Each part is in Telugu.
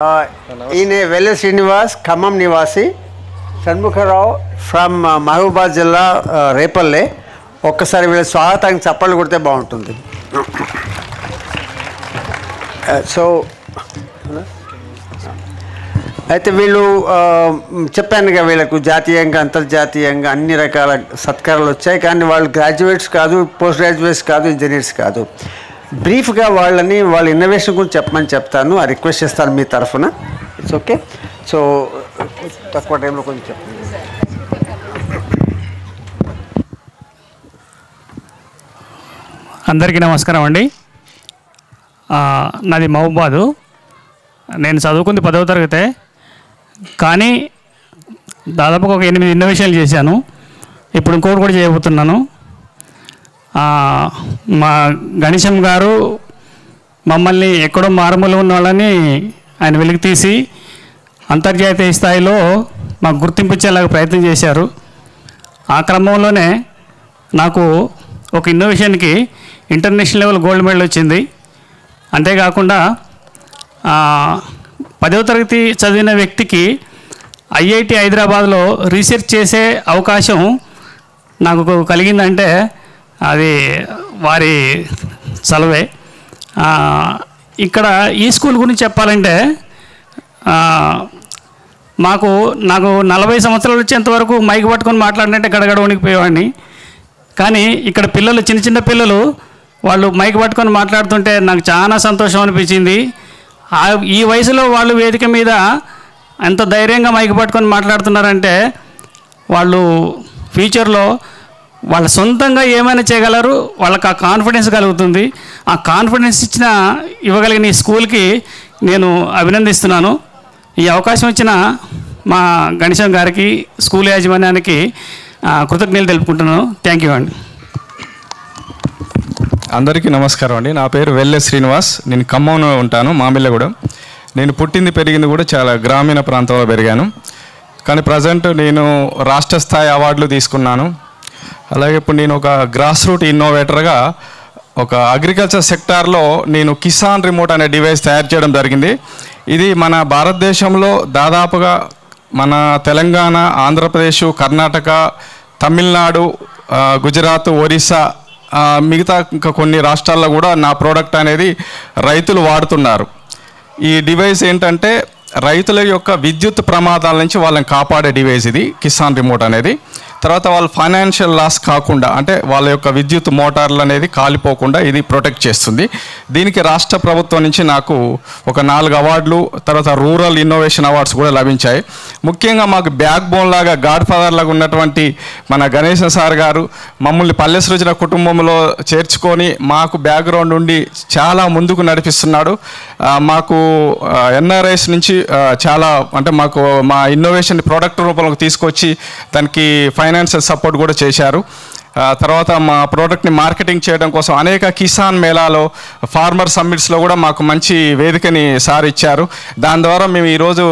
ఈయన వెల్ల శ్రీనివాస్ ఖమ్మం నివాసి, షణ్ముఖరావు ఫ్రమ్ మహబూబాద్ జిల్లా రేపల్లె. ఒక్కసారి వీళ్ళ స్వాగతానికి చప్పట్లు కొడితే బాగుంటుంది. సో అయితే వీళ్ళు చెప్పానుగా, వీళ్ళకు జాతీయంగా అంతర్జాతీయంగా అన్ని రకాల సత్కారాలు వచ్చాయి. కానీ వాళ్ళు గ్రాడ్యుయేట్స్ కాదు, పోస్ట్ గ్రాడ్యుయేట్స్ కాదు, ఇంజనీర్స్ కాదు. బ్రీఫ్గా వాళ్ళ ఇన్నోవేషన్ గురించి చెప్పమని చెప్తాను, ఆ రిక్వెస్ట్ చేస్తాను మీ తరఫున. It's okay. సో తక్కువ టైంలో కొంచెం చెప్పండి. అందరికీ నమస్కారం అండి. నాది మహబూబాదు. నేను చదువుకుంది 10వ తరగతే, కానీ దాదాపుగా ఒక 8 ఇన్నోవేషన్లు చేశాను. ఇప్పుడు ఇంకోటి కూడా చేయబోతున్నాను. మా గణేశం గారు మమ్మల్ని ఎక్కడో మారుమూల ఉన్న వాళ్ళని ఆయన వెలికి తీసి అంతర్జాతీయ స్థాయిలో మాకు గుర్తింపు ఇచ్చేలాగా ప్రయత్నం చేశారు. ఆ క్రమంలోనే నాకు ఒక ఇన్నోవేషన్కి ఇంటర్నేషనల్ లెవెల్ గోల్డ్ మెడల్ వచ్చింది. అంతేకాకుండా 10వ తరగతి చదివిన వ్యక్తికి ఐఐటి హైదరాబాద్లో రీసెర్చ్ చేసే అవకాశం నాకు కలిగిందంటే అది వారి చలవే. ఇక్కడ ఈ స్కూల్ గురించి చెప్పాలంటే నాకు 40 సంవత్సరాలు వచ్చేంతవరకు మైక్ పట్టుకొని మాట్లాడినట్టే గడగడ వణికిపోయేవాడిని. కానీ ఇక్కడ పిల్లలు, చిన్న పిల్లలు వాళ్ళు మైక్ పట్టుకొని మాట్లాడుతుంటే నాకు చాలా సంతోషం అనిపించింది. ఈ వయసులో వాళ్ళు వేదిక మీద ఎంత ధైర్యంగా మైక్ పట్టుకొని మాట్లాడుతున్నారంటే వాళ్ళు ఫ్యూచర్లో వాళ్ళ సొంతంగా ఏమైనా చేయగలరు, వాళ్ళకి ఆ కాన్ఫిడెన్స్ కలుగుతుంది. ఆ కాన్ఫిడెన్స్ ఇవ్వగలిగిన ఈ స్కూల్కి నేను అభినందిస్తున్నాను. ఈ అవకాశం ఇచ్చిన మా గణేశం గారికి, స్కూల్ యాజమాన్యానికి కృతజ్ఞతలు తెలుపుకుంటున్నాను. థ్యాంక్ యూ అండి. అందరికీ నమస్కారం అండి. నా పేరు వెల్ల శ్రీనివాస్. నేను ఖమ్మంలో ఉంటాను, మామిళ్ళగూడెం. నేను పుట్టింది పెరిగింది కూడా చాలా గ్రామీణ ప్రాంతంలో పెరిగాను. కానీ ప్రజెంట్ నేను రాష్ట్ర స్థాయి అవార్డులు తీసుకున్నాను. అలాగే ఇప్పుడు నేను ఒక గ్రాస్ రూట్ ఇన్నోవేటర్గా ఒక అగ్రికల్చర్ సెక్టార్లో నేను కిసాన్ రిమోట్ అనే డివైస్ తయారు చేయడం జరిగింది. ఇది మన భారతదేశంలో దాదాపుగా మన తెలంగాణ, ఆంధ్రప్రదేశ్, కర్ణాటక, తమిళనాడు, గుజరాత్, ఒరిస్సా, మిగతా ఇంకా కొన్ని రాష్ట్రాల్లో కూడా నా ప్రోడక్ట్ అనేది రైతులు వాడుతున్నారు. ఈ డివైస్ ఏంటంటే రైతుల యొక్క విద్యుత్ ప్రమాదాల నుంచి వాళ్ళని కాపాడే డివైస్ ఇది కిసాన్ రిమోట్ అనేది. తర్వాత వాళ్ళు ఫైనాన్షియల్ లాస్ కాకుండా, అంటే వాళ్ళ యొక్క విద్యుత్ మోటార్లు అనేది కాలిపోకుండా ఇది ప్రొటెక్ట్ చేస్తుంది. దీనికి రాష్ట్ర ప్రభుత్వం నుంచి నాకు ఒక 4 అవార్డులు, తర్వాత రూరల్ ఇన్నోవేషన్ అవార్డ్స్ కూడా లభించాయి. ముఖ్యంగా మాకు బ్యాక్ బోన్ లాగా, గాడ్ ఫాదర్ లాగా ఉన్నటువంటి మన గణేశన్ సార్ గారు మమ్మల్ని పల్లె సృజన కుటుంబంలో చేర్చుకొని మాకు బ్యాక్గ్రౌండ్ ఉండి చాలా ముందుకు నడిపిస్తున్నాడు. మాకు ఎన్ఆర్ఐస్ నుంచి చాలా, అంటే మాకు మా ఇన్నోవేషన్ ప్రోడక్ట్ రూపంలోకి తీసుకొచ్చి దానికి ఫైనాన్షియల్ సపోర్ట్ కూడా చేశారు. తర్వాత మా ప్రోడక్ట్ని మార్కెటింగ్ చేయడం కోసం అనేక కిసాన్ మేళాలో, ఫార్మర్ సమ్మిట్స్లో కూడా మాకు మంచి వేదికని సార్ ఇచ్చారు. దాని ద్వారా మేము ఈరోజు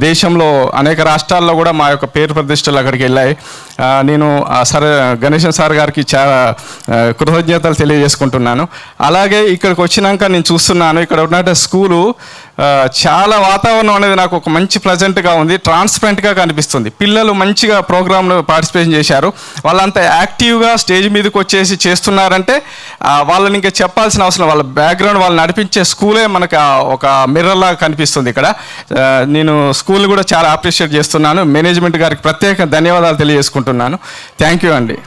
దేశంలో అనేక రాష్ట్రాల్లో కూడా మా యొక్క పేరు ప్రతిష్టలు అక్కడికి వెళ్ళాయి. నేను సార్ గణేశన్ సార్ గారికి చాలా కృతజ్ఞతలు తెలియజేసుకుంటున్నాను. అలాగే ఇక్కడికి వచ్చినాక నేను చూస్తున్నాను, ఇక్కడ ఉన్న స్కూలు చాలా వాతావరణం అనేది నాకు ఒక మంచి ప్లెజెంట్గా ఉంది, ట్రాన్స్పరెంట్గా కనిపిస్తుంది. పిల్లలు మంచిగా ప్రోగ్రాంలో పార్టిసిపేషన్ చేశారు. వాళ్ళంతా యాక్టివ్గా స్టేజ్ మీదకి వచ్చేసి చేస్తున్నారంటే వాళ్ళని ఇంకా చెప్పాల్సిన అవసరం, వాళ్ళ బ్యాక్గ్రౌండ్ వాళ్ళు నడిపించే స్కూలే మనకు ఒక మిర్రర్లా కనిపిస్తుంది ఇక్కడ. నేను స్కూల్ని కూడా చాలా అప్రిషియేట్ చేస్తున్నాను. మేనేజ్మెంట్ గారికి ప్రత్యేక ధన్యవాదాలు తెలియజేసుకుంటున్నాను. థ్యాంక్ యూ అండి.